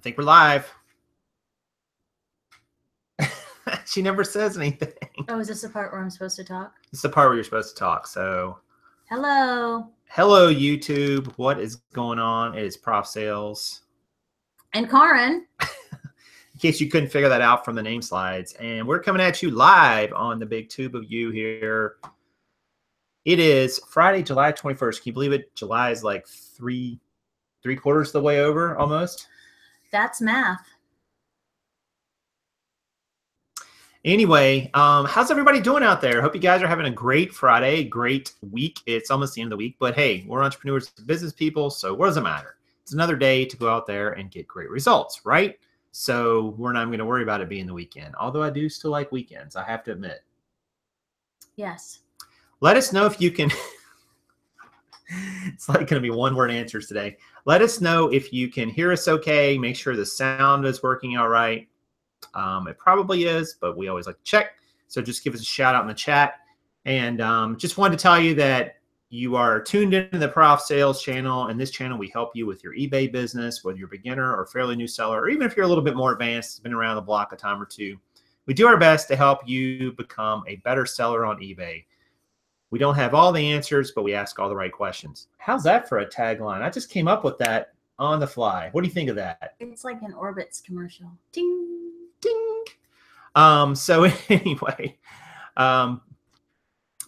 think we're live. She never says anything. Oh, is this the part where I'm supposed to talk? It's the part where you're supposed to talk. So, hello. Hello, YouTube. What is going on? It is Prof Sales. And Karen. In case you couldn't figure that out from the name slides. And we're coming at you live on the big tube of you here. It is Friday, July 21st. Can you believe it? July is like three quarters of the way over almost. That's math. Anyway, how's everybody doing out there? Hope you guys are having a great Friday, great week. It's almost the end of the week, but hey, we're entrepreneurs, business people, so what does it matter? It's another day to go out there and get great results, right? So we're not even going to worry about it being the weekend, although I do still like weekends, I have to admit. Yes. Let us know if you can. It's like going to be one-word answers today. Let us know if you can hear us okay. Make sure the sound is working all right. It probably is, but we always like to check. So just give us a shout out in the chat. And just wanted to tell you that you are tuned into the Prof Sales channel. And this channel, we help you with your eBay business, whether you're a beginner or fairly new seller, or even if you're a little bit more advanced, been around the block a time or two. We do our best to help you become a better seller on eBay. We don't have all the answers, but we ask all the right questions. How's that for a tagline? I just came up with that on the fly. What do you think of that? It's like an Orbitz commercial. Ding, ding. So anyway, all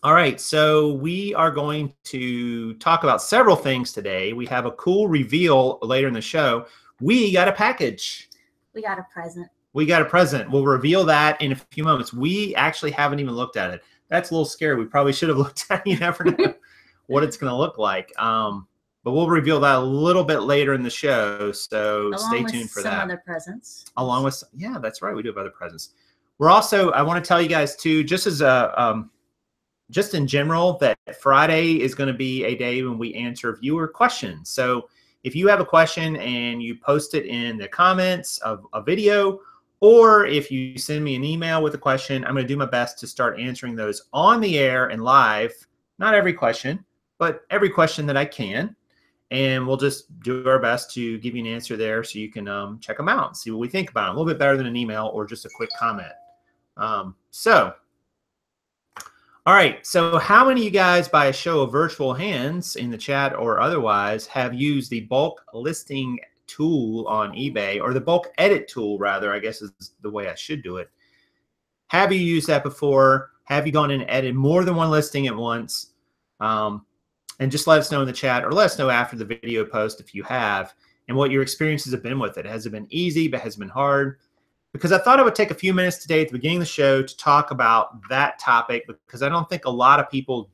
right. So we are going to talk about several things today. We have a cool reveal later in the show. We got a package. We got a present. We got a present. We'll reveal that in a few moments. We actually haven't even looked at it. That's a little scary. We probably should have looked at it. You never know what it's going to look like. But we'll reveal that a little bit later in the show. So stay tuned for that. Along with some other presents. Along with, yeah, that's right. We do have other presents. We're also, I want to tell you guys too, just as a, just in general, that Friday is going to be a day when we answer viewer questions. So if you have a question and you post it in the comments of a video, or if you send me an email with a question, I'm going to do my best to start answering those on the air and live. Not every question, but every question that I can. And we'll just do our best to give you an answer there so you can check them out and see what we think about them. A little bit better than an email or just a quick comment. All right. So how many of you guys, by a show of virtual hands in the chat or otherwise, have used the bulk listing tool on eBay, or the bulk edit tool, rather, I guess is the way I should do it? Have you used that before? Have you gone in and edited more than one listing at once? And just let us know in the chat, or let us know after the video post if you have, and what your experiences have been with it. Has it been easy, but has it been hard? Because I thought I would take a few minutes today at the beginning of the show to talk about that topic, because I don't think a lot of people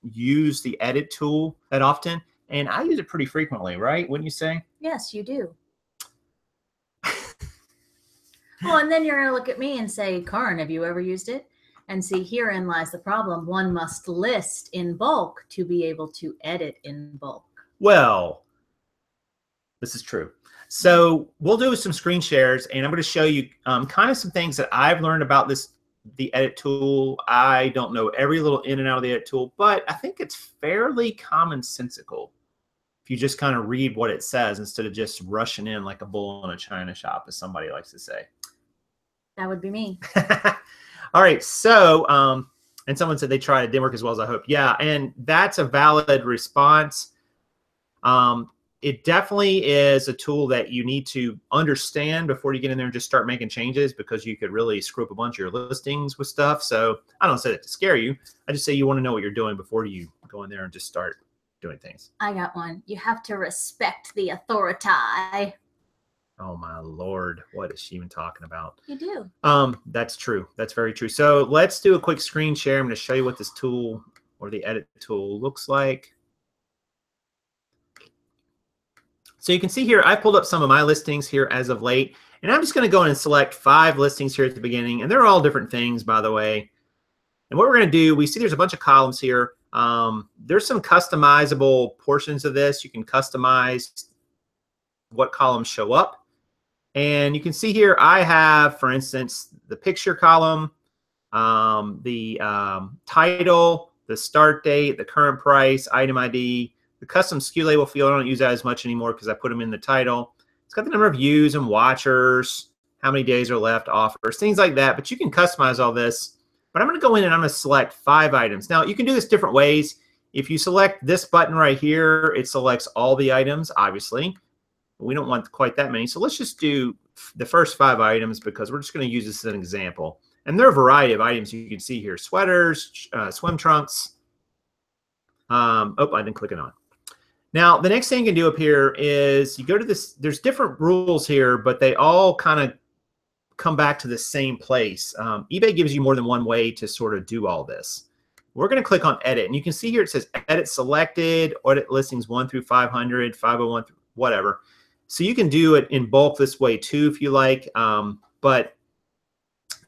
use the edit tool that often. And I use it pretty frequently, right? Wouldn't you say? Yes, you do. Well, and then you're going to look at me and say, Karen, have you ever used it? And see, herein lies the problem. One must list in bulk to be able to edit in bulk. Well, this is true. So we'll do some screen shares, and I'm going to show you kind of some things that I've learned about the edit tool. I don't know every little in and out of the edit tool, but I think it's fairly commonsensical if you just kind of read what it says instead of just rushing in like a bull in a china shop, as somebody likes to say. That would be me. All right. So, and someone said they tried it, didn't work as well as I hoped. Yeah, and that's a valid response. It definitely is a tool that you need to understand before you get in there and just start making changes, because you could really screw up a bunch of your listings with stuff. So I don't say that to scare you. I just say you want to know what you're doing before you go in there and just start doing things. I got one. You have to respect the authority. Oh my Lord, what is she even talking about? You do. That's true. That's very true. So let's do a quick screen share. I'm going to show you what this tool, or the edit tool, looks like. So you can see here, I pulled up some of my listings here as of late, and I'm just going to go in and select 5 listings here at the beginning, and they're all different things, by the way. And what we're going to do, we see there's a bunch of columns here. There's some customizable portions of this. You can customize what columns show up. And you can see here, I have, for instance, the picture column, the title, the start date, the current price, item ID, the custom SKU label field. I don't use that as much anymore because I put them in the title. It's got the number of views and watchers, how many days are left, offers, things like that. But you can customize all this. But I'm going to go in and I'm going to select 5 items. Now, you can do this different ways. If you select this button right here, it selects all the items, obviously. We don't want quite that many. So let's just do the first 5 items because we're just going to use this as an example. And there are a variety of items you can see here. Sweaters, swim trunks. Oh, I didn't click it on. Now, the next thing you can do up here is you go to this. There's different rules here, but they all kind of come back to the same place. eBay gives you more than one way to sort of do all this. We're going to click on edit. And you can see here it says edit selected, edit listings 1 through 500, 501, whatever. So you can do it in bulk this way too if you like. But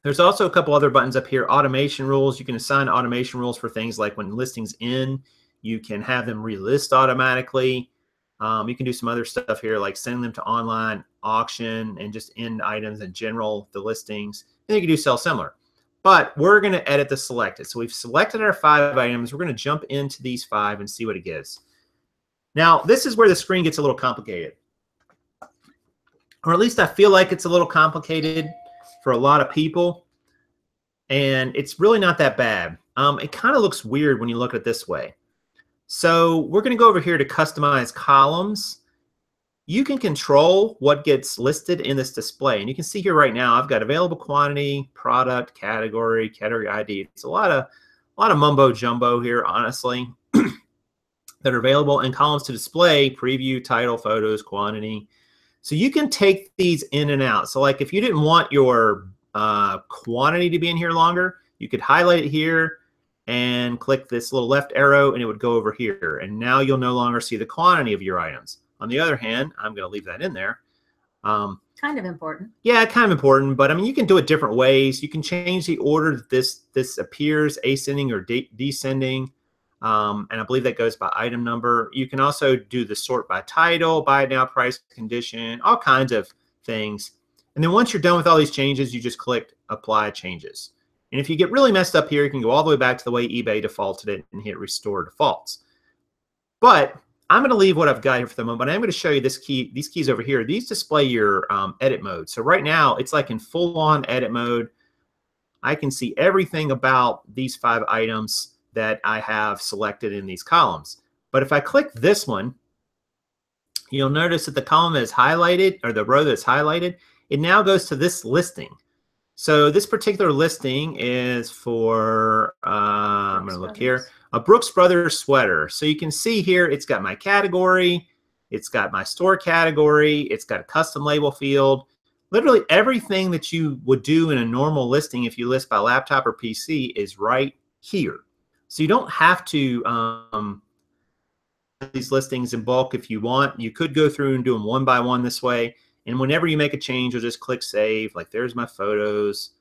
there's also a couple other buttons up here. Automation rules. You can assign automation rules for things like when listings in, you can have them relist automatically. You can do some other stuff here like sending them to online auction and just end items in general, the listings. And you can do sell similar. But we're going to edit the selected. So we've selected our 5 items. We're going to jump into these 5 and see what it gives. Now, this is where the screen gets a little complicated. Or at least I feel like it's a little complicated for a lot of people. And it's really not that bad. It kind of looks weird when you look at it this way. So we're going to go over here to customize columns. You can control what gets listed in this display. And you can see here right now, I've got available quantity, product, category, category ID. It's a lot of mumbo jumbo here, honestly, that are available in columns to display, preview, title, photos, quantity. So you can take these in and out. So like if you didn't want your quantity to be in here longer, you could highlight it here and click this little left arrow and it would go over here. And now you'll no longer see the quantity of your items. On the other hand, I'm going to leave that in there. Kind of important. Yeah, kind of important. But I mean, you can do it different ways. You can change the order that this appears, ascending or descending. And I believe that goes by item number. You can also do the sort by title, buy it now, price, condition, all kinds of things. And then once you're done with all these changes, you just click apply changes. And if you get really messed up here, you can go all the way back to the way eBay defaulted it and hit restore defaults. But I'm going to leave what I've got here for the moment. But I'm going to show you these keys over here. These display your edit mode. So right now, it's like in full-on edit mode. I can see everything about these 5 items that I have selected in these columns. But if I click this one, you'll notice that the column that is highlighted, or the row that's highlighted, it now goes to this listing. So this particular listing is for, I'm going to look here, a Brooks Brothers sweater. So you can see here, it's got my category, it's got my store category, it's got a custom label field. Literally everything that you would do in a normal listing if you list by laptop or PC is right here. So you don't have to these listings in bulk if you want. You could go through and do them one by one this way. And whenever you make a change, you'll just click save. Like there's my photos,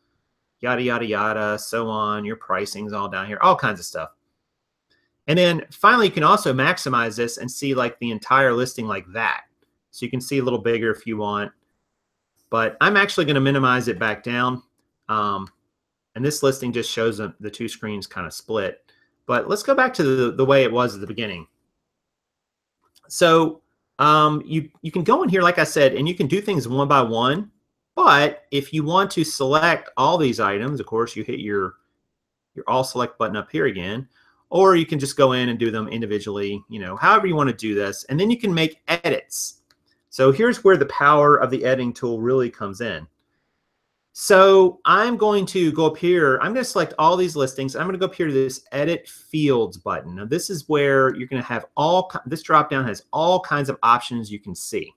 yada, yada, yada, so on. Your pricing's all down here, all kinds of stuff. And then finally, you can also maximize this and see like the entire listing like that. So you can see a little bigger if you want. But I'm actually going to minimize it back down. And this listing just shows the 2 screens kind of split. But let's go back to the way it was at the beginning. So you can go in here, like I said, and you can do things one by one. But if you want to select all these items, of course, you hit your all select button up here again. Or you can just go in and do them individually, you know, however you want to do this. And then you can make edits. So here's where the power of the editing tool really comes in. So I'm going to go up here. I'm going to select all these listings. I'm going to go up here to this Edit Fields button. Now, this is where you're going to have this drop-down has all kinds of options you can see.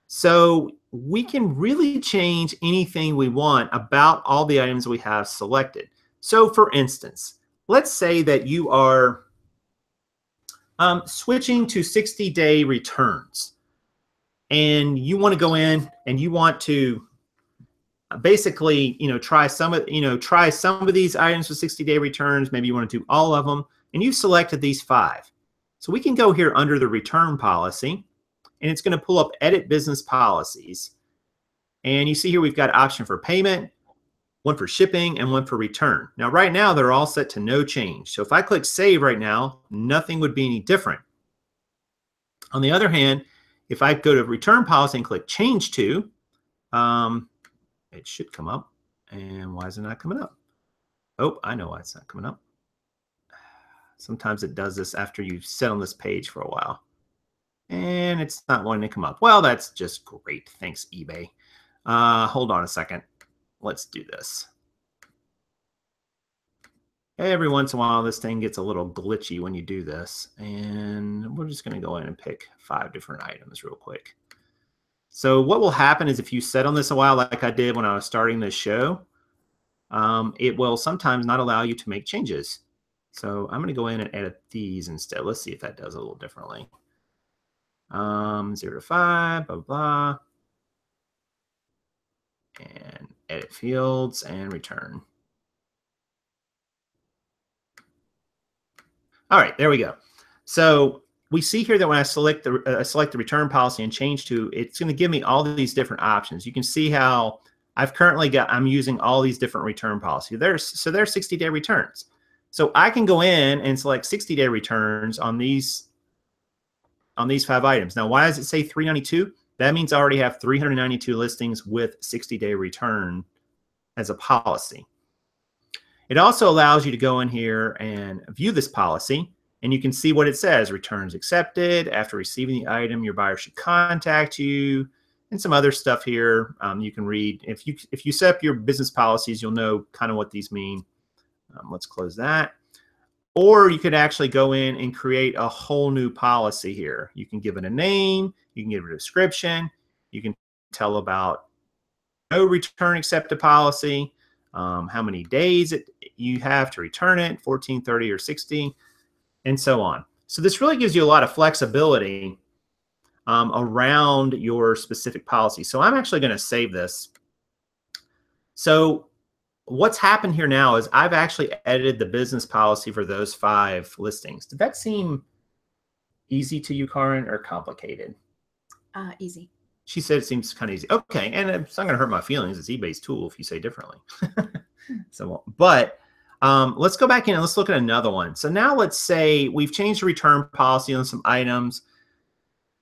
So we can really change anything we want about all the items we have selected. So for instance, let's say that you are switching to 60-day returns. And you want to go in and you want to basically, try some of these items with 60-day returns. Maybe you want to do all of them, and you've selected these 5. So we can go here under the return policy, and it's going to pull up edit business policies. And you see here we've got an option for payment, one for shipping, and one for return. Now, right now, they're all set to no change. So if I click save right now, nothing would be any different. On the other hand, if I go to return policy and click change to, it should come up. And why is it not coming up? Oh, I know why it's not coming up. Sometimes it does this after you've set on this page for a while. And it's not wanting to come up. Well, that's just great. Thanks, eBay. Hold on a second. Let's do this. Every once in a while, this thing gets a little glitchy when you do this. And we're just going to go in and pick 5 different items real quick. So what will happen is if you set on this a while, like I did when I was starting this show, it will sometimes not allow you to make changes. So I'm going to go in and edit these instead. Let's see if that does a little differently. 0 to 5, blah, blah. And edit fields and return. All right, there we go. So we see here that when I select the return policy and change to, it's going to give me all of these different options. You can see how I'm using all these different return policies. There's 60-day returns. So I can go in and select 60-day returns on these 5 items. Now, why does it say 392? That means I already have 392 listings with 60-day return as a policy. It also allows you to go in here and view this policy, and you can see what it says. Returns accepted. After receiving the item, your buyer should contact you, and some other stuff here you can read. If you set up your business policies, you'll know kind of what these mean. Let's close that. Or you could actually go in and create a whole new policy here. You can give it a name. You can give it a description. You can tell about no return accepted policy, how many days you have to return it, 14, 30, or 60, and so on. So this really gives you a lot of flexibility around your specific policy. So I'm actually going to save this. So what's happened here now is I've actually edited the business policy for those 5 listings. Did that seem easy to you, Karen, or complicated? Easy. She said it seems kind of easy. Okay, and it's not going to hurt my feelings. It's eBay's tool if you say differently. So, but let's go back in and let's look at another one. So now let's say we've changed the return policy on some items.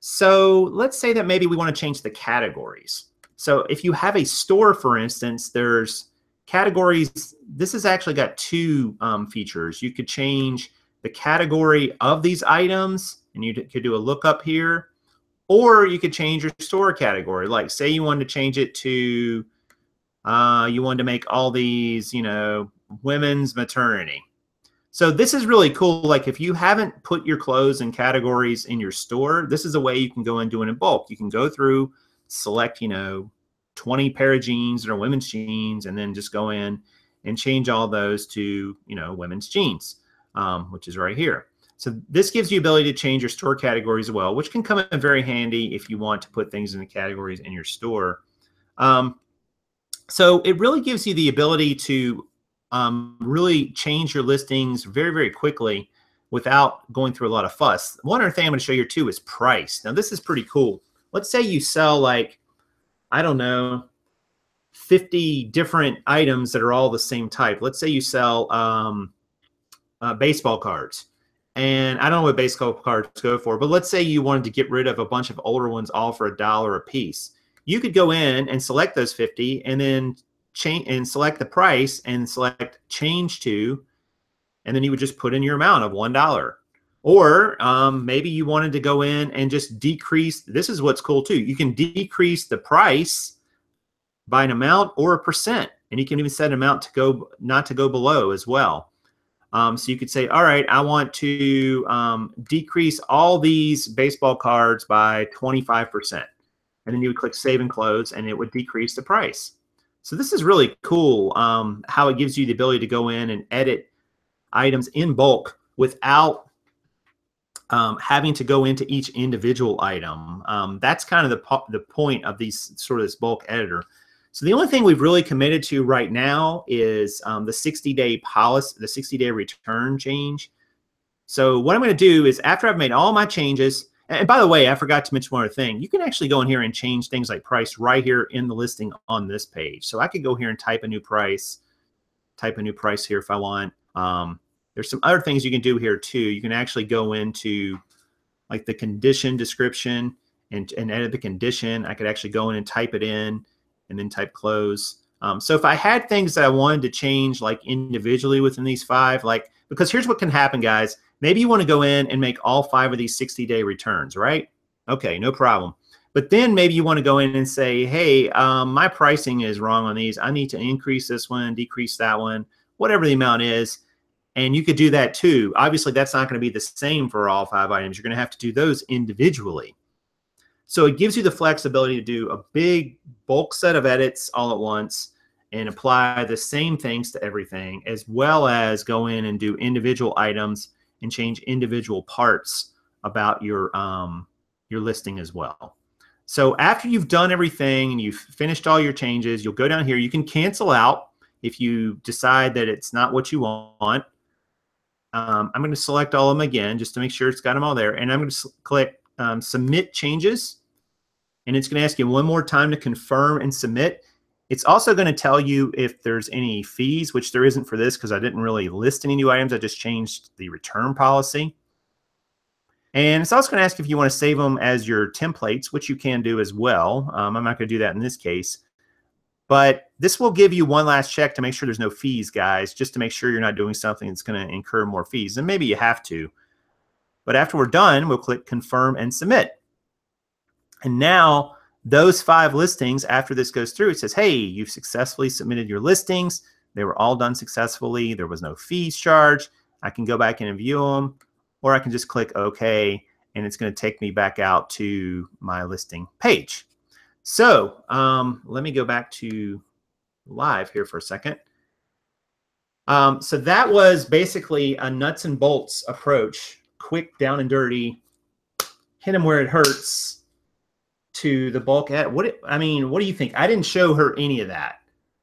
So let's say that maybe we want to change the categories. So if you have a store, for instance, there's categories. This has actually got 2 features. You could change the category of these items, and you could do a lookup here, or you could change your store category. Like say you wanted to change it to, you wanted to make all these, women's maternity. So this is really cool. Like if you haven't put your clothes and categories in your store, this is a way you can go and do it in bulk. You can go through, select, 20 pair of jeans that are women's jeans, and then just go in and change all those to, women's jeans, which is right here. So this gives you ability to change your store categories as well, which can come in very handy if you want to put things in the categories in your store. So it really gives you the ability to really change your listings very, very quickly without going through a lot of fuss. One other thing I'm going to show you too is price. Now this is pretty cool. Let's say you sell like, I don't know, 50 different items that are all the same type. Let's say you sell baseball cards. And I don't know what baseball cards go for, but let's say you wanted to get rid of a bunch of older ones all for $1 a piece. You could go in and select those 50 and then change and select the price and select change to, and then you would just put in your amount of $1. Or maybe you wanted to go in and just decrease. This is what's cool too. You can decrease the price by an amount or a %, and you can even set an amount to not to go below as well. So you could say, all right, I want to decrease all these baseball cards by 25%. And then you would click Save and Close, and it would decrease the price. So this is really cool how it gives you the ability to go in and edit items in bulk without having to go into each individual item. That's kind of the point of this bulk editor. So the only thing we've really committed to right now is the 60-day policy, the 60-day return change. So what I'm going to do is after I've made all my changes, and by the way, I forgot to mention one other thing. You can actually go in here and change things like price right here in the listing on this page. So I could go here and type a new price here if I want. There's some other things you can do here too. You can actually go into like the condition description, and edit the condition. I could actually go in and type it in and then type close. So if I had things that I wanted to change like individually within these 5, like, because here's what can happen, guys. Maybe you want to go in and make all 5 of these 60-day returns, right? Okay, no problem. But then maybe you want to go in and say, hey, my pricing is wrong on these. I need to increase this one, decrease that one, whatever the amount is. And you could do that too. Obviously, that's not going to be the same for all 5 items. You're going to have to do those individually. So it gives you the flexibility to do a big bulk set of edits all at once and apply the same things to everything, as well as go in and do individual items and change individual parts about your listing as well. So after you've done everything and you've finished all your changes, you'll go down here. You can cancel out if you decide that it's not what you want. I'm going to select all of them again just to make sure it's got them all there. And I'm going to click Submit Changes. And it's going to ask you one more time to confirm and submit. It's also going to tell you if there's any fees, which there isn't for this because I didn't really list any new items. I just changed the return policy. And it's also going to ask if you want to save them as your templates, which you can do as well. I'm not going to do that in this case. But this will give you one last check to make sure there's no fees, guys, just to make sure you're not doing something that's going to incur more fees. And maybe you have to. But after we're done, we'll click Confirm and Submit. And now those 5 listings, after this goes through, it says, hey, you've successfully submitted your listings. They were all done successfully. There was no fees charged. I can go back in and view them, or I can just click OK, and it's going to take me back out to my listing page. So let me go back to live here for a second. So that was basically a nuts and bolts approach, quick, down and dirty, hit them where it hurts, to the bulk ad. What do you think? I didn't show her any of that.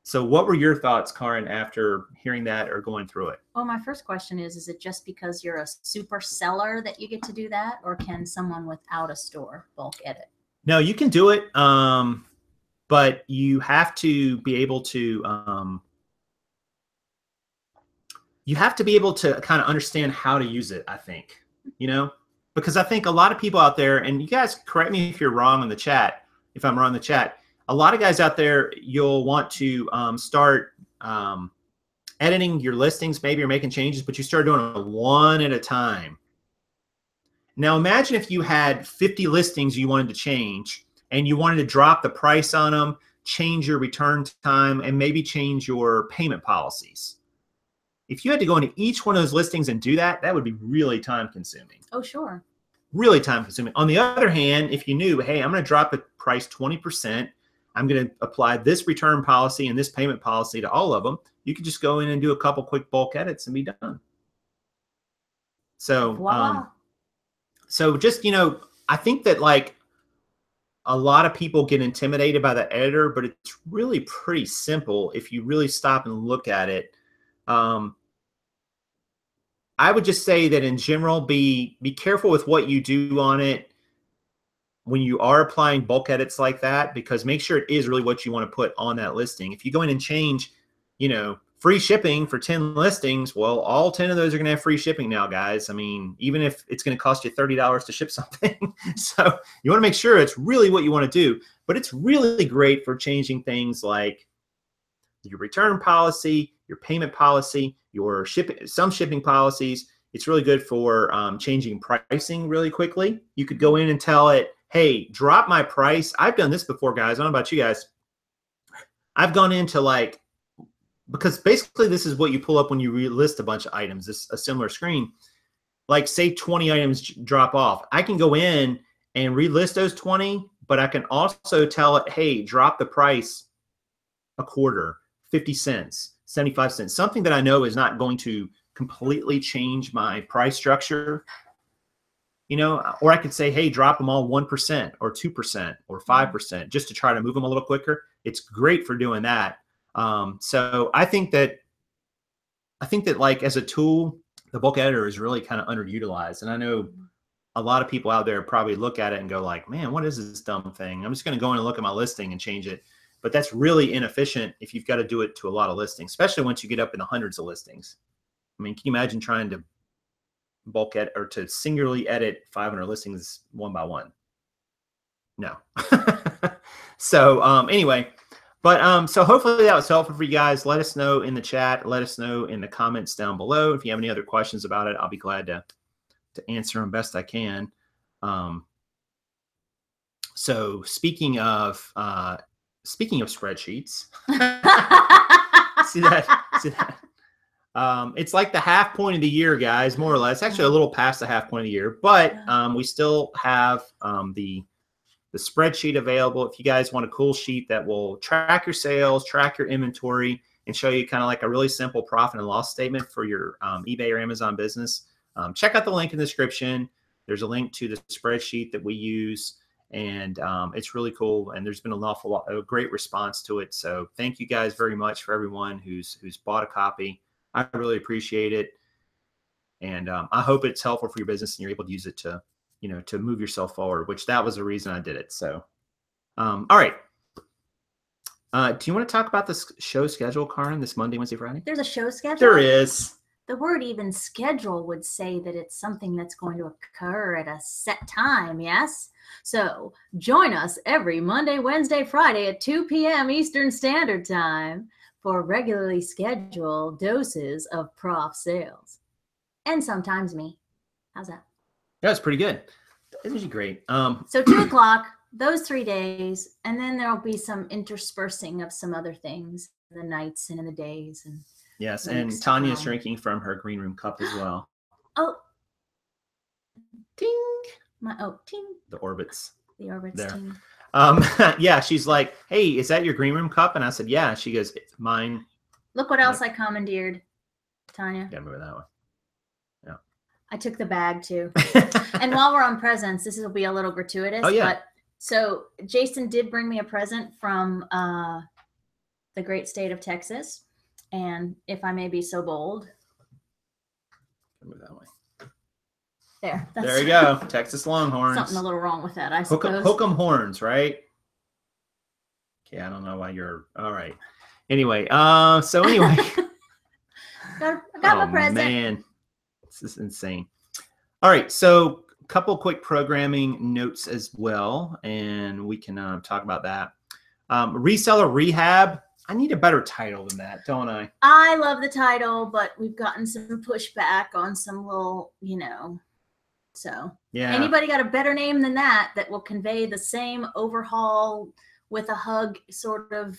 So what were your thoughts, Karin, after hearing that or going through it? Well, my first question is it just because you're a super seller that you get to do that, or can someone without a store bulk edit? No, you can do it, but you have to be able to kind of understand how to use it, I think, because I think a lot of people out there, and you guys correct me if you're wrong in the chat, if I'm wrong in the chat, a lot of guys out there, you'll want to start editing your listings, maybe you're making changes, but you start doing it one at a time. Now imagine if you had 50 listings you wanted to change and you wanted to drop the price on them, change your return time, and maybe change your payment policies. If you had to go into each one of those listings and do that, that would be really time consuming. Oh, sure. Really time consuming. On the other hand, if you knew, hey, I'm going to drop the price 20%, I'm going to apply this return policy and this payment policy to all of them, you could just go in and do a couple quick bulk edits and be done. So, wow. So just, I think that like a lot of people get intimidated by the editor, but it's really pretty simple if you really stop and look at it. I would just say that in general, be careful with what you do on it when you are applying bulk edits like that, because make sure it is really what you want to put on that listing. If you go in and change, free shipping for 10 listings, well, all 10 of those are going to have free shipping now, guys. I mean, even if it's going to cost you $30 to ship something. So you want to make sure it's really what you want to do. But it's really great for changing things like your return policy, your payment policy, your some shipping policies. It's really good for changing pricing really quickly. You could go in and tell it, hey, drop my price. I've done this before, guys. I don't know about you guys. I've gone into because basically this is what you pull up when you relist a bunch of items, a similar screen. Like say 20 items drop off. I can go in and relist those 20, but I can also tell it, hey, drop the price a quarter, 50 cents, 75 cents, something that I know is not going to completely change my price structure. Or I could say, hey, drop them all 1% or 2% or 5% just to try to move them a little quicker. It's great for doing that. So I think that like as a tool, the bulk editor is really kind of underutilized. And I know a lot of people out there probably look at it and go like, man, what is this dumb thing? I'm just going to go in and look at my listing and change it. But that's really inefficient if you've got to do it to a lot of listings, especially once you get up in the hundreds of listings. I mean, can you imagine trying to bulk edit or to singularly edit 500 listings one by one? No. So anyway, but so hopefully that was helpful for you guys. Let us know in the chat. Let us know in the comments down below. If you have any other questions about it, I'll be glad to answer them best I can. So speaking of spreadsheets, see that? See that? It's like the half point of the year, guys, more or less. Actually, a little past the half point of the year, but we still have the spreadsheet available. If you guys want a cool sheet that will track your sales, track your inventory, and show you kind of like a really simple profit and loss statement for your eBay or Amazon business, check out the link in the description. There's a link to the spreadsheet that we use, and it's really cool. And there's been an awful lot, a great response to it. So thank you guys very much for everyone who's bought a copy. I really appreciate it. And I hope it's helpful for your business and you're able to use it to, to move yourself forward, which that was the reason I did it. So, all right. Do you want to talk about this show schedule, Karen, this Monday, Wednesday, Friday? There's a show schedule? There is. The word even schedule would say that it's something that's going to occur at a set time, yes? So join us every Monday, Wednesday, Friday at 2 p.m. Eastern Standard Time for regularly scheduled doses of Prof sales. And sometimes me. How's that? That's pretty good. It was great. So 2 o'clock, those 3 days, and then there'll be some interspersing of some other things, the nights and in the days. And yes, and Tanya's drinking from her green room cup as well. Oh. Ting. Ting. The orbits. The orbits. There. Ting. Yeah, she's like, hey, is that your green room cup? And I said, yeah. She goes, it's mine. Look what else I commandeered, Tanya. Yeah, remember that one. Yeah. I took the bag too. And while we're on presents, this will be a little gratuitous. Oh, yeah. But so Jason did bring me a present from the great state of Texas. And if I may be so bold. Move that way. There. There you go. Texas Longhorns. Something a little wrong with that, I suppose. Hook 'em horns, right? Okay, I don't know why you're... All right. Anyway, so anyway. I got my present. Man. This is insane. All right, so a couple quick programming notes as well, and we can talk about that. Reseller Rehab. I need a better title than that, don't I? I love the title, but we've gotten some pushback on some little, so yeah. Anybody got a better name than that will convey the same overhaul with a hug sort of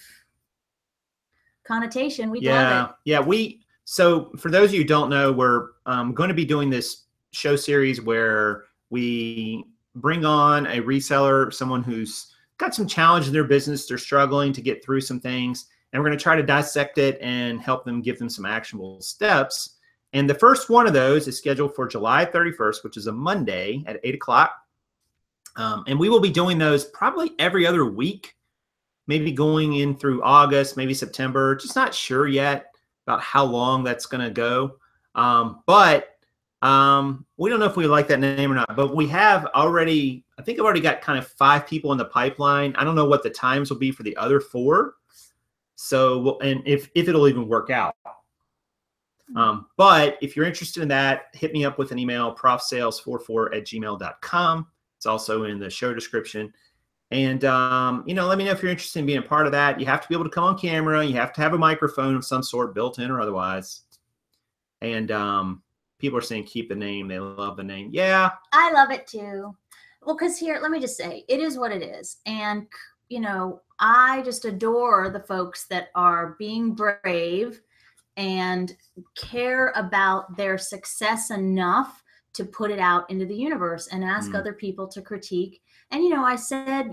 connotation? We'd love it. Yeah, so for those of you who don't know, we're going to be doing this show series where we bring on a reseller, someone who's got some challenge in their business. They're struggling to get through some things. And we're going to try to dissect it and help them, give them some actionable steps. And the first one of those is scheduled for July 31st, which is a Monday at 8 o'clock. And we will be doing those probably every other week, maybe going in through August, maybe September. Just not sure yet about how long that's going to go. But we don't know if we like that name or not. But we have already, I think I've already got kind of 5 people in the pipeline. I don't know what the times will be for the other 4. So, and if it'll even work out. But if you're interested in that, hit me up with an email, profsales44@gmail.com. It's also in the show description. And, let me know if you're interested in being a part of that. You have to be able to come on camera. You have to have a microphone of some sort, built in or otherwise. And people are saying keep the name. They love the name. Yeah. I love it too. Well, because here, let me just say, it is what it is. And, I just adore the folks that are being brave and care about their success enough to put it out into the universe and ask other people to critique. And, I said,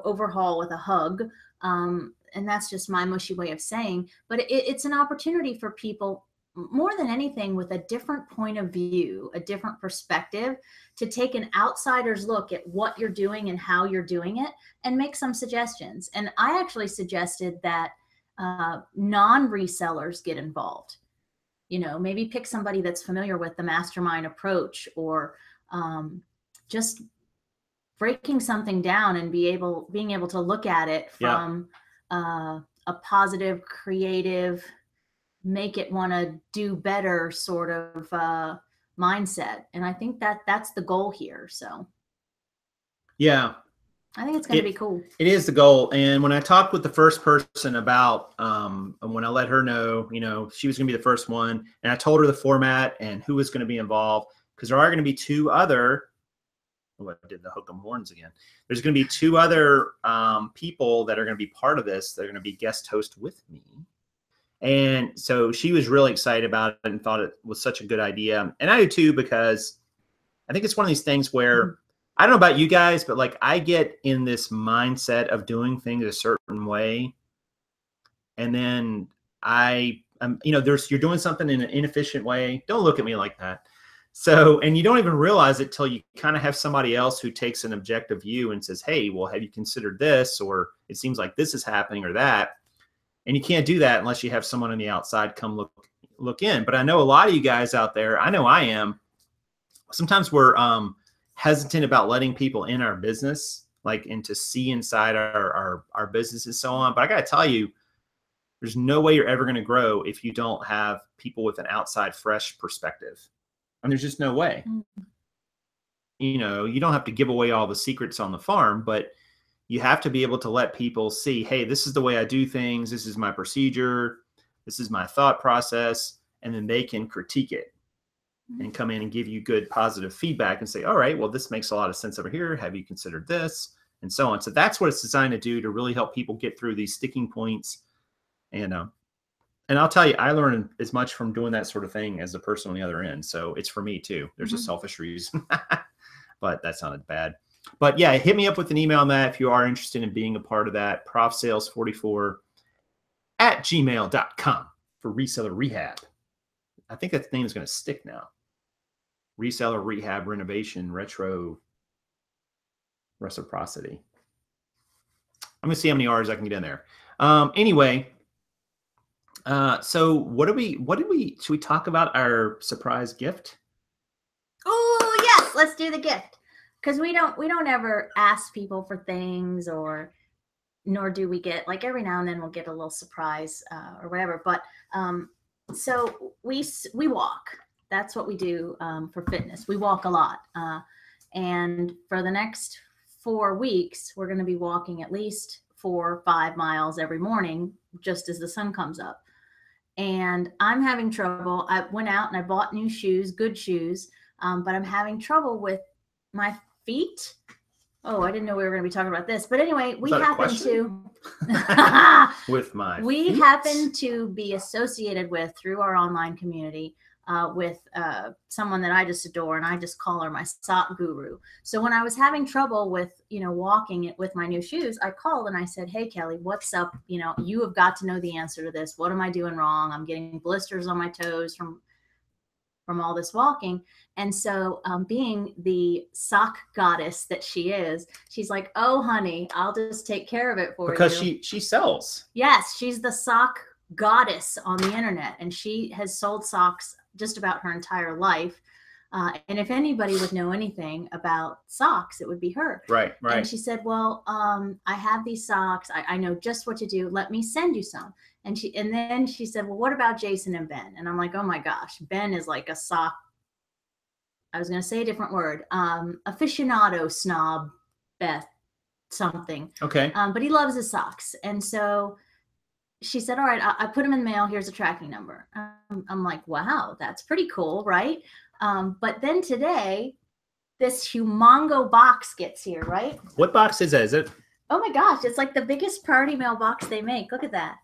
overhaul with a hug. And that's just my mushy way of saying, but it's an opportunity for people more than anything with a different point of view, a different perspective, to take an outsider's look at what you're doing and how you're doing it and make some suggestions. And I actually suggested that non-resellers get involved. Maybe pick somebody that's familiar with the mastermind approach, or just breaking something down and being able to look at it from a positive, creative, make it want to do better sort of mindset. And I think that's the goal here. So yeah, I think it's going to be cool. It is the goal. And when I talked with the first person about, when I let her know, you know, she was going to be the first one, and I told her the format and who was going to be involved, because there are going to be two other, oh, I did the hook 'em horns again. There's going to be two other people that are going to be part of this. They're going to be guest host with me. And so she was really excited about it and thought it was such a good idea. And I do too, because I think it's one of these things where, I don't know about you guys, but like I get in this mindset of doing things a certain way. And then you know, you're doing something in an inefficient way. Don't look at me like that. So, and you don't even realize it till you kind of have somebody else who takes an objective view and says, hey, well, have you considered this? Or it seems like this is happening or that. And you can't do that unless you have someone on the outside come look in. But I know a lot of you guys out there, I know I am. Sometimes we're hesitant about letting people in our business, like, and to see inside our business and so on. But I got to tell you, there's no way you're ever going to grow if you don't have people with an outside, fresh perspective. And there's just no way. You know, you don't have to give away all the secrets on the farm, but you have to be able to let people see, hey, this is the way I do things. This is my procedure. This is my thought process. And then they can critique it and come in and give you good positive feedback and say, all right, well, this makes a lot of sense over here. Have you considered this? And so on. So that's what it's designed to do, to really help people get through these sticking points. And I'll tell you, I learned as much from doing that sort of thing as the person on the other end. So it's for me too. There's a selfish reason, but that sounded bad. But yeah, hit me up with an email on that if you are interested in being a part of that. profsales44@gmail.com for Reseller Rehab. I think that name is going to stick now. Reseller Rehab Renovation Retro Reciprocity. I'm going to see how many R's I can get in there. Anyway, so should we talk about our surprise gift? Oh, yes, let's do the gift. Because we don't ever ask people for things, or nor do we get, like, every now and then we'll get a little surprise or whatever. But so we walk. That's what we do for fitness. We walk a lot. And for the next 4 weeks, we're going to be walking at least 4 or 5 miles every morning, just as the sun comes up. And I'm having trouble. I went out and I bought new shoes, good shoes, but I'm having trouble with my feet. Oh, I didn't know we were going to be talking about this. But anyway, we happen to with my we feet? happen to be associated with, through our online community, with someone that I just adore, and I just call her my sock guru. So when I was having trouble with, walking it with my new shoes, I called and I said, hey, Kelly, what's up? You have got to know the answer to this. What am I doing wrong? I'm getting blisters on my toes from all this walking. And so being the sock goddess that she is, she's like, oh, honey, I'll just take care of it for you. Because she sells. Yes, she's the sock goddess on the internet, and she has sold socks just about her entire life. And if anybody would know anything about socks, it would be her. Right. And she said, well, I have these socks. I know just what to do. Let me send you some. And then she said, well, what about Jason and Ben? And I'm like, oh my gosh, Ben is like a sock. I was going to say a different word. Aficionado snob, Beth, something. Okay. But he loves his socks. And so she said, all right, I put him in the mail. Here's a tracking number. I'm like, wow, that's pretty cool, right? But then today, this humongo box gets here, right? What box is that? Is it? Oh my gosh, it's like the biggest priority mail box they make. Look at that.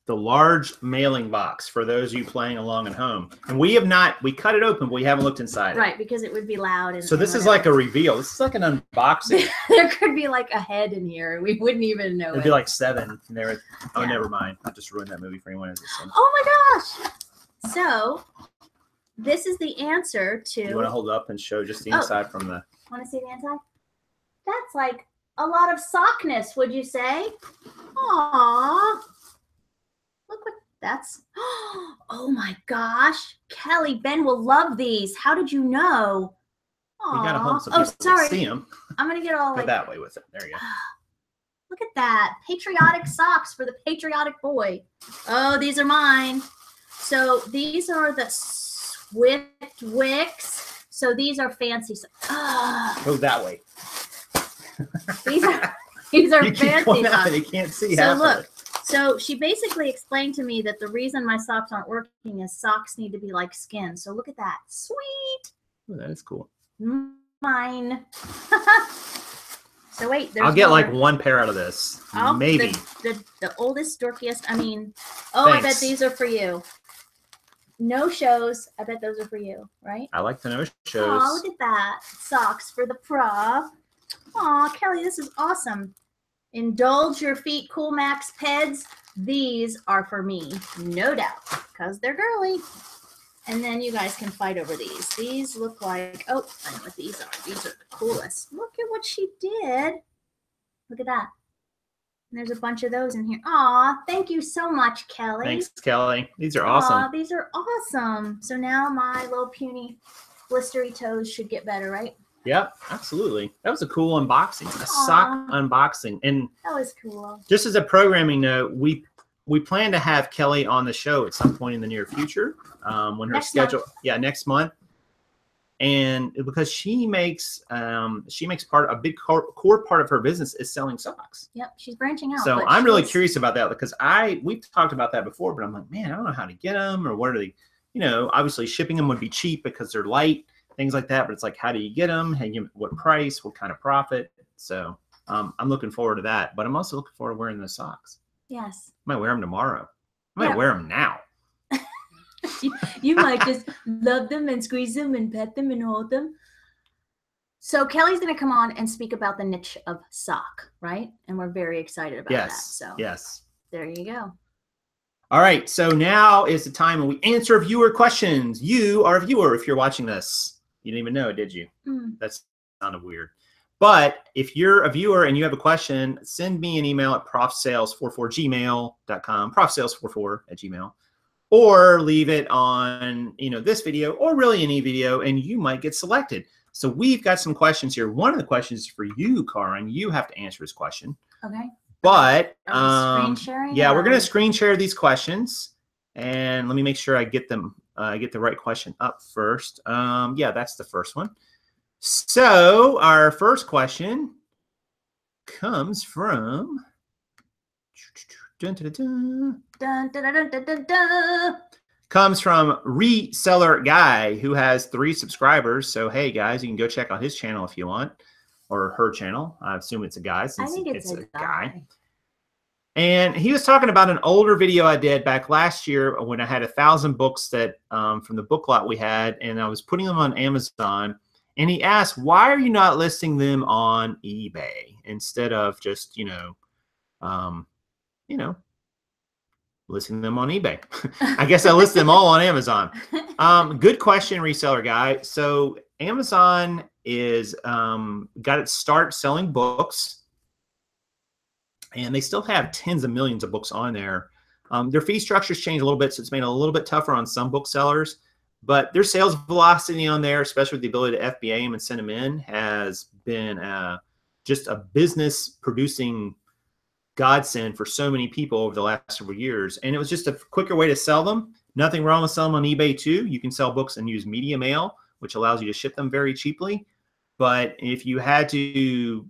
The large mailing box, for those of you playing along at home. And we cut it open, but we haven't looked inside. Right, because it would be loud. So this is like a reveal. This is like an unboxing. There could be like a head in here. We wouldn't even know. It'd be like 7. There. Oh, yeah. Never mind. I'll just ruin that movie for anyone who hasn't seen it. Oh my gosh. So this is the answer to. You want to hold up and show just the inside from the. Want to see the inside? That's like a lot of sockness, would you say? Aww. Look what that's. Oh my gosh. Kelly, Ben will love these. How did you know? Aww. You got to hold some people sorry. To see them. I'm going to get all Go like that way with it. There you go. Look at that. Patriotic socks for the patriotic boy. Oh, these are mine. So these are the Swift Wicks. So these are fancy. Go that way. These are You keep fancy going out, socks. they can't see So half look, of it. so she basically explained to me that the reason my socks aren't working is socks need to be like skin. So look at that. Sweet. Oh, that is cool. Mine. So wait, there's I'll get more. like one pair out of this. Maybe. The oldest, dorkiest. I mean, oh, Thanks. I bet these are for you. No shows. I bet those are for you, right? I like the no shows. Oh, look at that. Socks for the Prof. Aw, Kelly, this is awesome. Indulge your feet, Cool Max Peds. These are for me, no doubt, because they're girly. And then you guys can fight over these. These look like, oh, I know what these are. These are the coolest. Look at what she did. Look at that. And there's a bunch of those in here. Aw, thank you so much, Kelly. Thanks, Kelly. These are awesome. Aw, these are awesome. So now my little puny blistery toes should get better, right? Yep, absolutely. That was a cool unboxing, a sock unboxing. And that was cool. Just as a programming note, we plan to have Kelly on the show at some point in the near future, when her schedule, next month. And because she makes a big core part of her business is selling socks. Yep, she's branching out. So I'm really curious about that because we've talked about that before, but I'm like, man, I don't know how to get them or what are they, obviously shipping them would be cheap because they're light, things like that. But it's like, how do you get them? What price? What kind of profit? So I'm looking forward to that. But I'm also looking forward to wearing the socks. Yes. I might wear them tomorrow. I might wear them now. You might just love them and squeeze them and pet them and hold them. So Kelly's going to come on and speak about the niche of sock, right? And we're very excited about that. So yes. There you go. All right. So now is the time when we answer viewer questions. You are a viewer if you're watching this. You didn't even know, did you? That sounded weird. But if you're a viewer and you have a question, send me an email at profsales44gmail.com, profsales44@gmail.com. Or leave it on, this video or really any video, and you might get selected. So we've got some questions here. One of the questions is for you, Karin. You have to answer this question. Okay. But screen sharing? Yeah, we're going to screen share these questions, and let me make sure I get them. Get the right question up first. Yeah, that's the first one. So our first question comes from. Dun, dun, dun, dun. Dun, dun, dun, dun, dun, dun. Comes from Reseller Guy, who has 3 subscribers. So, hey, guys, you can go check out his channel if you want, or her channel. I assume it's a guy since I think it's a guy. And he was talking about an older video I did back last year when I had 1,000 books that from the book lot we had, and I was putting them on Amazon. And he asked, why are you not listing them on eBay instead of just, listing them on eBay? I guess I list them all on Amazon. Good question, Reseller Guy. So Amazon is got its start selling books, and they still have tens of millions of books on there. Their fee structures changed a little bit, so it's made it a little bit tougher on some booksellers. But their sales velocity on there, especially with the ability to FBA them and send them in, has been just a business producing godsend for so many people over the last several years. And it was just a quicker way to sell them. Nothing wrong with selling them on eBay too. You can sell books and use media mail, which allows you to ship them very cheaply. But if you had to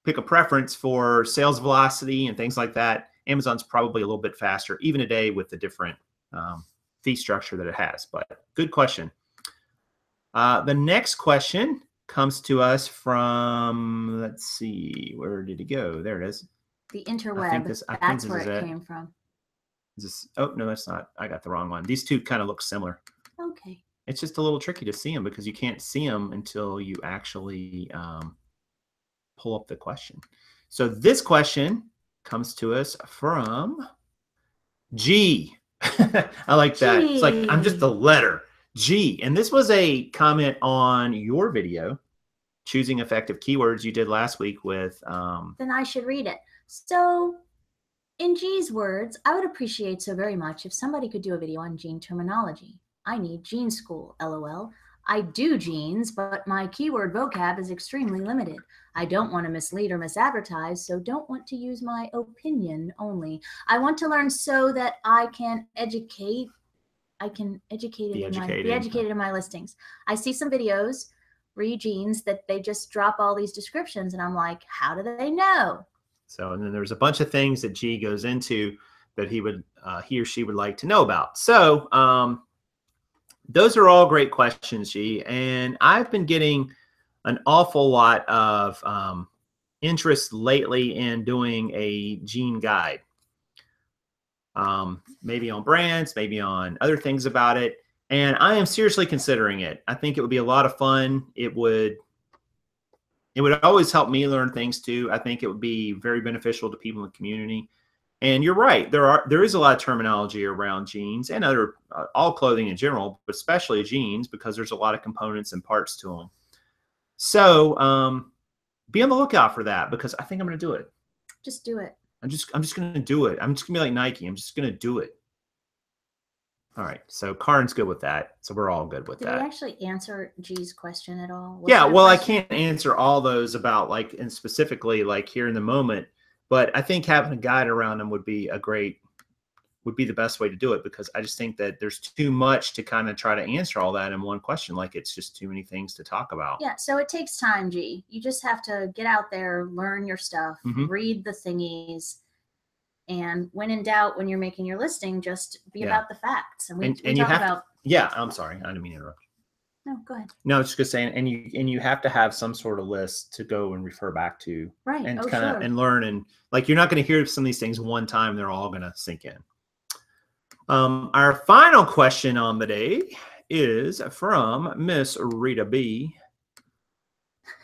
pick a preference for sales velocity and things like that, Amazon's probably a little bit faster, even today with the different fee structure that it has. But good question. The next question comes to us from, let's see, where did it go? There it is. The interweb. That's where it came from. Is this, oh, no, that's not. I got the wrong one. These two kind of look similar. Okay. It's just a little tricky to see them because you can't see them until you actually pull up the question. So this question comes to us from G. I like that. It's like, I'm just a letter. G. And this was a comment on your video, choosing effective keywords you did last week with. Then I should read it. So in G's words, I would appreciate so very much if somebody could do a video on gene terminology. I need gene school, LOL. I do genes, but my keyword vocab is extremely limited. I don't want to mislead or misadvertise, so don't want to use my opinion only. I want to learn so that I can be educated in my listings. I see some videos jeans that they just drop all these descriptions, and I'm like, how do they know? So, and then there's a bunch of things that G goes into that he or she would like to know about. So those are all great questions, G. And I've been getting an awful lot of interest lately in doing a jean guide. Maybe on brands, maybe on other things about it. And I am seriously considering it. I think it would be a lot of fun. It would always help me learn things too. I think it would be very beneficial to people in the community. And you're right. There is a lot of terminology around jeans and other all clothing in general, but especially jeans, because there's a lot of components and parts to them. So be on the lookout for that, because I think I'm going to do it. Just do it. I'm just going to do it. I'm just going to be like Nike. I'm just going to do it. All right. So Karen's good with that. So we're all good with that. Did we actually answer G's question at all? Yeah. Well, I can't answer all those about like, and specifically like here in the moment, but I think having a guide around them would be the best way to do it, because I just think that there's too much to kind of try to answer all that in one question. Like, it's just too many things to talk about. Yeah. So it takes time, G. You just have to get out there, learn your stuff, read the thingies. And when in doubt, when you're making your listing, just be about the facts. And we talk about. Yeah, I'm sorry. I didn't mean to interrupt. No, go ahead. No, I was just gonna say, and you have to have some sort of list to go and refer back to, right? And kind of and learn, and like you're not going to hear some of these things one time; they're all going to sink in. Our final question on the day is from Miss Rita B.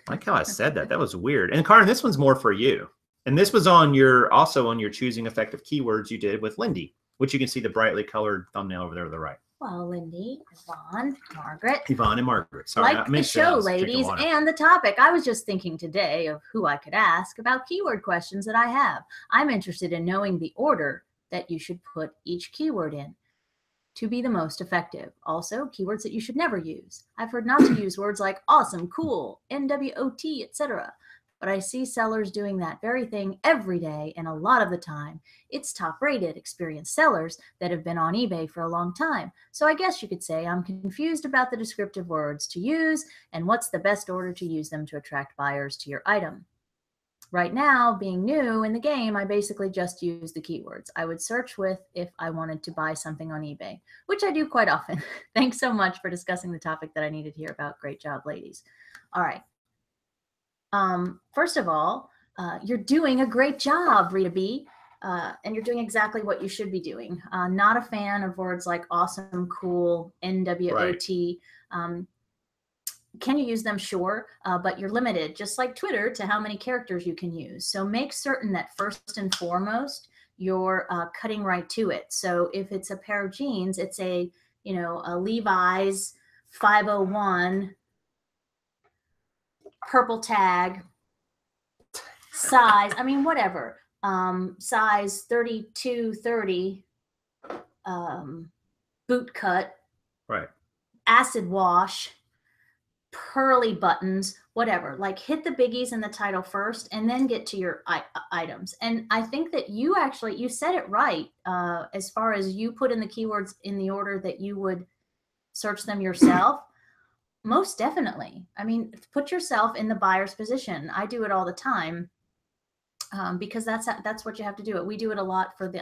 I like how I said that. That was weird. And Karen, this one's more for you. And this was also on your choosing effective keywords you did with Lindy, which you can see the brightly colored thumbnail over there to the right. Well, Lindy, Yvonne, Margaret. Yvonne and Margaret. Sorry, like the show, ladies, and the topic. I was just thinking today of who I could ask about keyword questions that I have. I'm interested in knowing the order that you should put each keyword in to be the most effective. Also, keywords that you should never use. I've heard not to use words like awesome, cool, NWOT, etc. But I see sellers doing that very thing every day, and a lot of the time, it's top-rated, experienced sellers that have been on eBay for a long time. So I guess you could say I'm confused about the descriptive words to use and what's the best order to use them to attract buyers to your item. Right now, being new in the game, I basically just use the keywords I would search with if I wanted to buy something on eBay, which I do quite often. Thanks so much for discussing the topic that I needed to hear about. Great job, ladies. All right. First of all, you're doing a great job, Rita B, and you're doing exactly what you should be doing. Not a fan of words like awesome, cool, NWOT. Right. Can you use them? Sure, but you're limited, just like Twitter, to how many characters you can use. So make certain that first and foremost, you're cutting right to it. So if it's a pair of jeans, it's a Levi's 501 purple tag size, whatever, size 32-30, boot cut, right, acid wash, pearly buttons, whatever. Like, hit the biggies in the title first and then get to your items. And I think that you said it right, as far as you put in the keywords in the order that you would search them yourself. Most definitely. Put yourself in the buyer's position. I do it all the time, because that's what you have to do. We do it a lot for the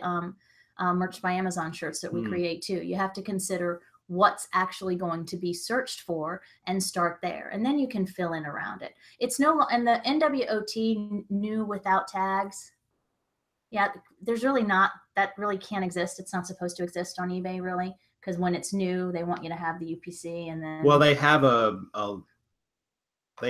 Merch by Amazon shirts that we create too. You have to consider what's actually going to be searched for and start there, and then you can fill in around it. It's and the NWOT, new without tags. Yeah, there's really not, that really can't exist. It's not supposed to exist on eBay, really. Because when it's new, they want you to have the UPC, and then they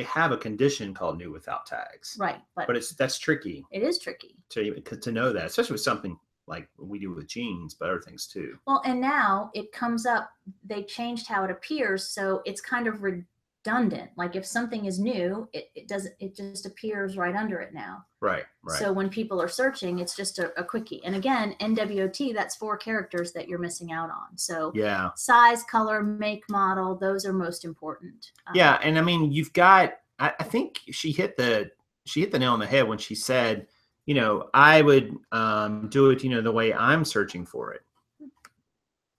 have a condition called new without tags, right? But that's tricky. It is tricky to know that, especially with something like we do with jeans, but other things too. Well, and now it comes up. They changed how it appears, so it's kind of redundant. Like, if something is new, it just appears right under it now. Right. So when people are searching, it's just a quickie. And again, NWOT, that's 4 characters that you're missing out on. So yeah, size, color, make, model, those are most important. Yeah, and you've got. I think she hit the nail on the head when she said, I would do it, the way I'm searching for it.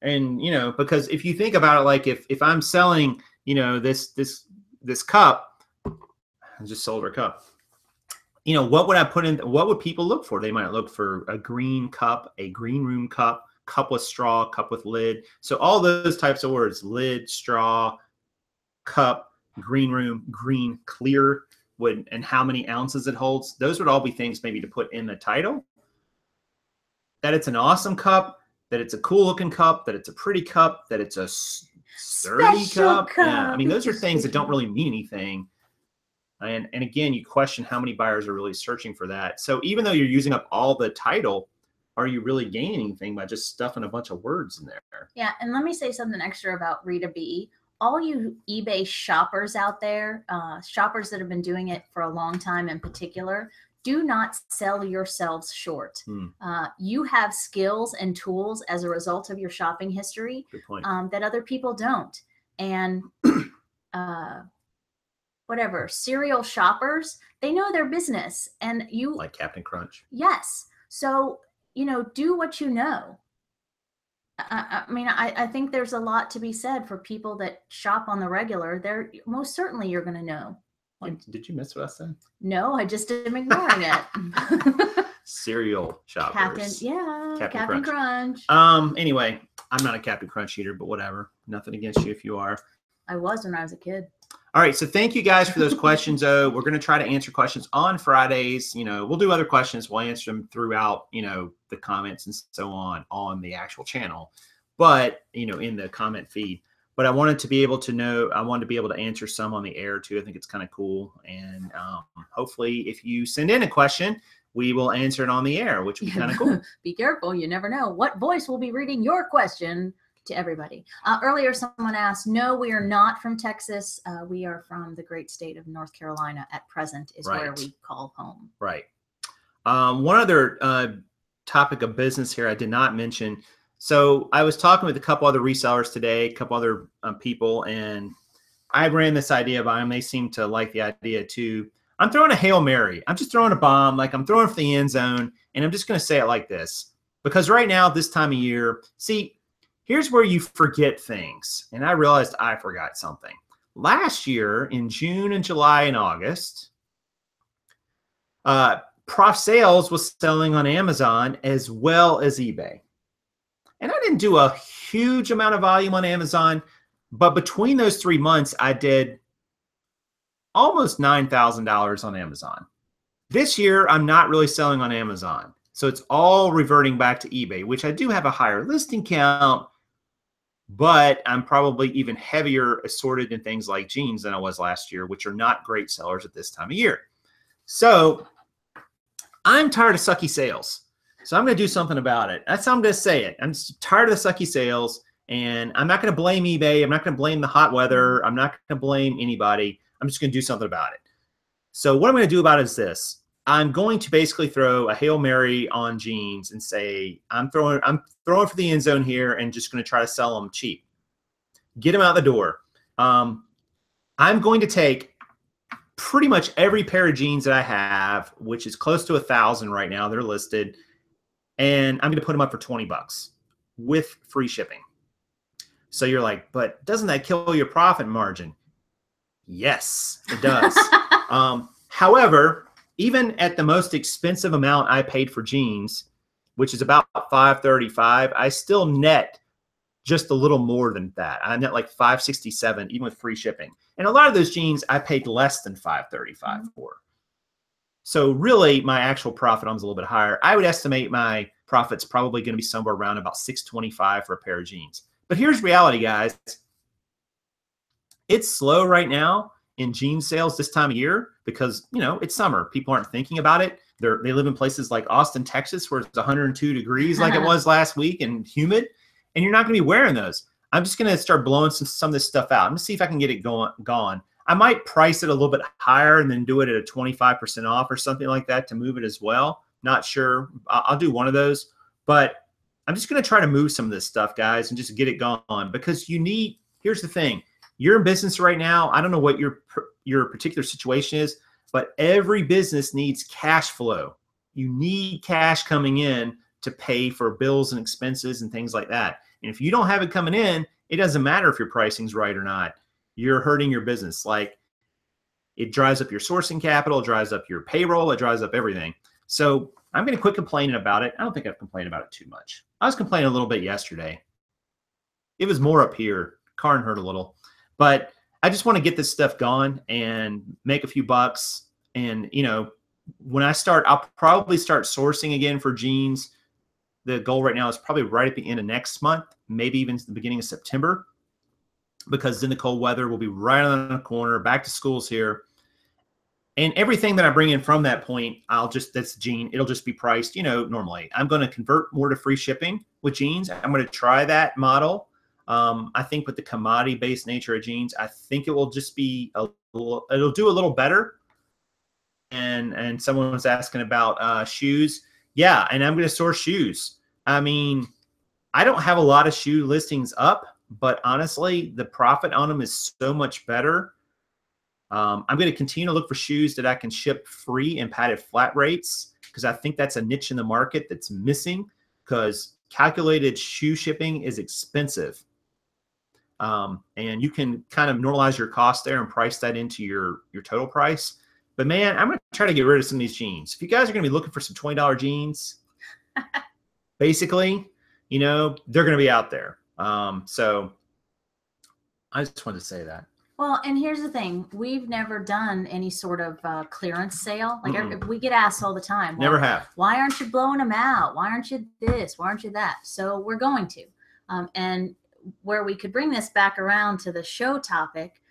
And because if you think about it, like if I'm selling, this this cup, I just sold her cup. You know, what would I put in? What would people look for? They might look for a green cup, a green room cup, cup with straw, cup with lid. So all those types of words: lid, straw, cup, green room, green, clear, and how many ounces it holds. Those would all be things maybe to put in the title. That it's an awesome cup, that it's a cool looking cup, that it's a pretty cup, that it's a sturdy cup. Yeah, I mean, those are things that don't really mean anything. And again, you question how many buyers are really searching for that. So even though you're using up all the title, are you really gaining anything by just stuffing a bunch of words in there? Yeah, and let me say something extra about Rita B. All you eBay shoppers out there, shoppers that have been doing it for a long time in particular, do not sell yourselves short. You have skills and tools as a result of your shopping history that other people don't. And whatever, serial shoppers, they know their business. And you like Captain Crunch. Yes. So, you know, do what you know. I mean, I think there's a lot to be said for people that shop on the regular. They're most certainly you're going to know. Did you miss what I said? No, I just am ignoring it. Serial shoppers. Captain Crunch. Anyway, I'm not a Captain Crunch eater, but whatever. Nothing against you if you are. I was when I was a kid. All right, so thank you guys for those questions. We're going to try to answer questions on Fridays. You know, we'll do other questions. We'll answer them throughout, you know, the comments and so on the actual channel, but, you know, in the comment feed. But I wanted to be able to know, I wanted to be able to answer some on the air too. I think it's kind of cool. And hopefully if you send in a question, we will answer it on the air, which would be kind of cool. Be careful. You never know what voice will be reading your question to everybody. Earlier, someone asked, no, we are not from Texas. We are from the great state of North Carolina at present is where we call home. Right. One other topic of business here I did not mention. So I was talking with a couple other resellers today, a couple other people, and I ran this idea by them. They seem to like the idea too. I'm throwing a Hail Mary. I'm just throwing a bomb, like I'm throwing for the end zone, and I'm just going to say it like this. Because right now, this time of year, see, here's where you forget things. And I realized I forgot something. Last year in June and July and August, Prof Sales was selling on Amazon as well as eBay. And I didn't do a huge amount of volume on Amazon, but between those 3 months, I did almost $9,000 on Amazon. This year, I'm not really selling on Amazon. So it's all reverting back to eBay, which I do have a higher listing count, but I'm probably even heavier assorted in things like jeans than I was last year, which are not great sellers at this time of year. So I'm tired of sucky sales. So I'm going to do something about it. That's how I'm going to say it. I'm just tired of the sucky sales, and I'm not going to blame eBay. I'm not going to blame the hot weather. I'm not going to blame anybody. I'm just going to do something about it. So what I'm going to do about it is this. I'm going to basically throw a Hail Mary on jeans and say, I'm throwing for the end zone here and just going to try to sell them cheap. Get them out the door. I'm going to take pretty much every pair of jeans that I have, which is close to 1,000 right now. They're listed. And I'm going to put them up for 20 bucks with free shipping. So you're like, but doesn't that kill your profit margin? Yes, it does. However, even at the most expensive amount I paid for jeans, which is about $535, I still net just a little more than that. I net like $567, even with free shipping. And a lot of those jeans I paid less than $535 for. So really, my actual profit was a little bit higher. I would estimate my profit's probably going to be somewhere around about $625 for a pair of jeans. But here's reality, guys. It's slow right now in jean sales this time of year because, you know, it's summer. People aren't thinking about it. They live in places like Austin, Texas, where it's 102 degrees like it was last week and humid, and you're not going to be wearing those. I'm just going to start blowing some of this stuff out. I'm going to see if I can get it gone. I might price it a little bit higher and then do it at a 25% off or something like that to move it as well. Not sure. I'll do one of those, but I'm just going to try to move some of this stuff, guys, and just get it gone because you need, here's the thing. You're in business right now. I don't know what your particular situation is, but every business needs cash flow. You need cash coming in to pay for bills and expenses and things like that. And if you don't have it coming in, it doesn't matter if your pricing's right or not. You're hurting your business. Like It dries up your sourcing capital, it dries up your payroll, it dries up everything. So I'm going to quit complaining about it. I don't think I've complained about it too much. I was complaining a little bit yesterday. It was more up here. Karn hurt a little. But I just want to get this stuff gone and make a few bucks. And, you know, when I start, I'll probably start sourcing again for jeans. The goal right now is probably right at the end of next month, maybe even the beginning of September, because then the cold weather will be right on the corner, back to school's here. And everything that I bring in from that point, that's jean. It'll just be priced, you know, normally. I'm going to convert more to free shipping with jeans. I'm going to try that model. I think with the commodity-based nature of jeans, I think it will just be it'll do a little better. And someone was asking about shoes. Yeah, and I'm going to source shoes. I mean, I don't have a lot of shoe listings up, but honestly, the profit on them is so much better. I'm going to continue to look for shoes that I can ship free and padded flat rates, because I think that's a niche in the market that's missing, because calculated shoe shipping is expensive. And you can kind of normalize your cost there and price that into your total price. But man, I'm going to try to get rid of some of these jeans. If you guys are going to be looking for some $20 jeans, basically, you know, they're going to be out there. So I just wanted to say that. Well, and here's the thing. We've never done any sort of clearance sale. Like we get asked all the time. Never have. Why aren't you blowing them out? Why aren't you this? Why aren't you that? So we're going to. And where we could bring this back around to the show topic,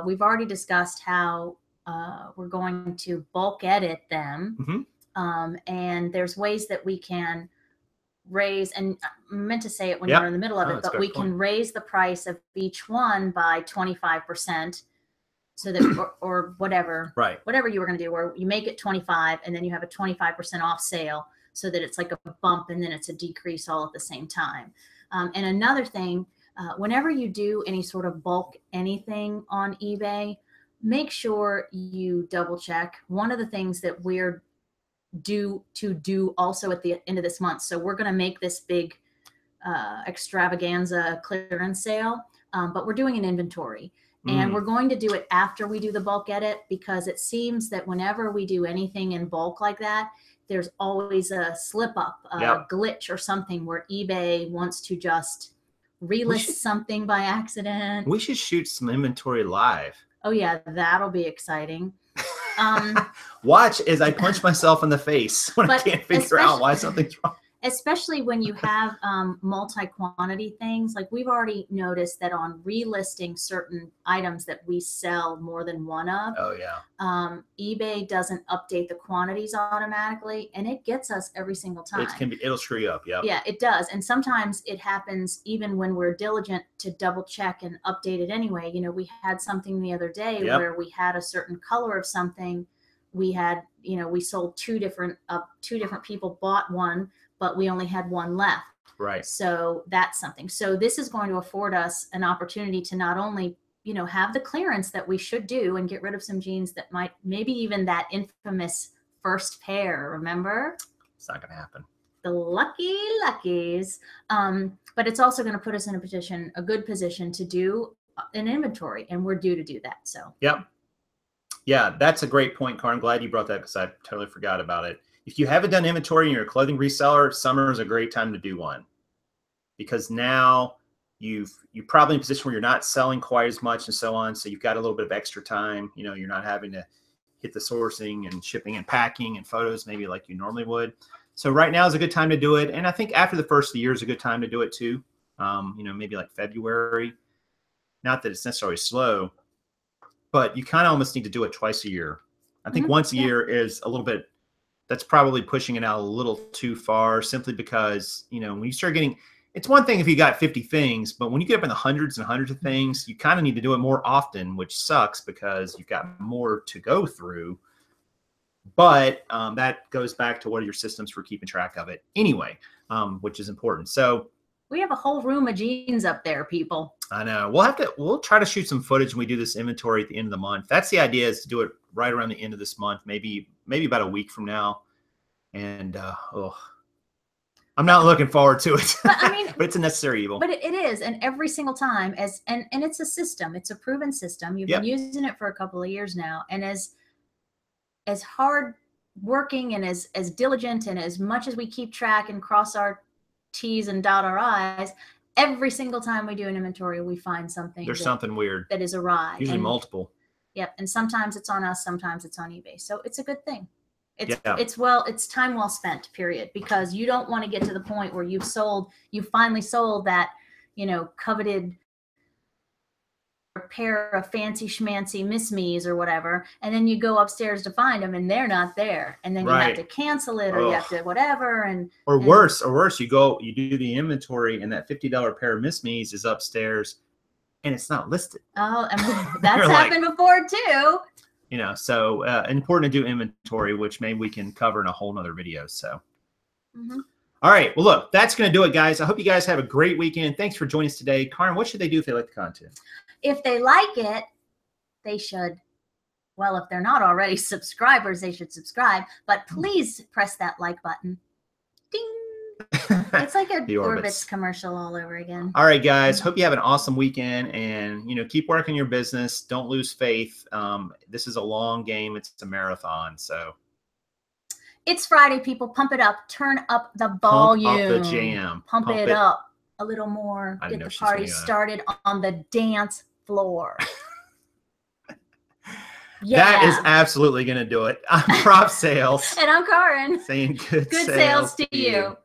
we've already discussed how we're going to bulk edit them. And there's ways that we can raise, and I meant to say it when you're in the middle of it, but we can raise the price of each one by 25%, so that or whatever, whatever you were going to do, where you make it 25 and then you have a 25% off sale, so that it's like a bump and then it's a decrease all at the same time. And another thing, whenever you do any sort of bulk anything on eBay, make sure you double check. One of the things that we're due to do also at the end of this month, so we're going to make this big extravaganza clearance sale, but we're doing an inventory, and we're going to do it after we do the bulk edit, because it seems that whenever we do anything in bulk like that, there's always a slip up, a glitch or something, where eBay wants to just relist something by accident. We should shoot some inventory live. Oh yeah, that'll be exciting. Watch as I punch myself in the face when I can't figure out why something's wrong. Especially when you have multi-quantity things. Like we've already noticed that on relisting certain items that we sell more than one of, eBay doesn't update the quantities automatically, and it gets us every single time. It'll screw you up. Yeah, it does. And sometimes it happens even when we're diligent to double check and update it anyway. You know, we had something the other day where we had a certain color of something. We had, you know, we sold two different people bought one, but we only had one left. Right. So that's something. So this is going to afford us an opportunity to not only, you know, have the clearance that we should do and get rid of some jeans that might, maybe even that infamous first pair, remember? It's not going to happen. The luckies. But it's also going to put us in a good position to do an inventory, and we're due to do that. So. Yep. Yeah, that's a great point, Karn. I'm glad you brought that, because I totally forgot about it. If you haven't done inventory and you're a clothing reseller, summer is a great time to do one, because now you're probably in a position where you're not selling quite as much and so on. So you've got a little bit of extra time. You know, you're not having to hit the sourcing and shipping and packing and photos maybe like you normally would. So right now is a good time to do it. And I think after the first of the year is a good time to do it too. You know, maybe like February. Not that it's necessarily slow, but you kind of almost need to do it twice a year. I think once a year is a little bit, that's probably pushing it out a little too far, simply because, you know, when you start getting, it's one thing if you got 50 things, but when you get up in the hundreds and hundreds of things, you kind of need to do it more often, which sucks because you've got more to go through. But that goes back to what are your systems for keeping track of it anyway, which is important. So we have a whole room of jeans up there, people. I know. We'll try to shoot some footage when we do this inventory at the end of the month. That's the idea, is to do it right around the end of this month, maybe about a week from now. And I'm not looking forward to it. But I mean, but it's a necessary evil. But it is, and every single time, and it's a system. It's a proven system. You've been using it for a couple of years now, and as hard working and as diligent and as much as we keep track and cross our T's and dot our I's, every single time we do an inventory, we find something. There's something weird that is awry. Usually multiple. Yep, and sometimes it's on us, sometimes it's on eBay. So it's a good thing. It's time well spent, period, because you don't want to get to the point where you finally sold that, coveted pair of fancy schmancy Miss Me's or whatever, and then you go upstairs to find them and they're not there, and then you have to cancel it, or you have to whatever, or worse, you do the inventory and that $50 pair of Miss Me's is upstairs and it's not listed. Oh, and that's happened before too. So important to do inventory, which maybe we can cover in a whole nother video. So, All right. Well, look, that's going to do it, guys. I hope you guys have a great weekend. Thanks for joining us today. Karen, what should they do if they like the content? If they like it, they should, well, if they're not already subscribers, they should subscribe. But please press that like button. Ding. It's like a Orbitz commercial all over again. All right, guys. Hope you have an awesome weekend, and keep working your business. Don't lose faith. This is a long game. It's a marathon. So it's Friday, people. Pump it up. Turn up the volume. Pump up the jam. Pump it up a little more. Get the party started on the dance floor. That is absolutely going to do it. I'm Prof Sales. And I'm Karen. Saying good sales to you.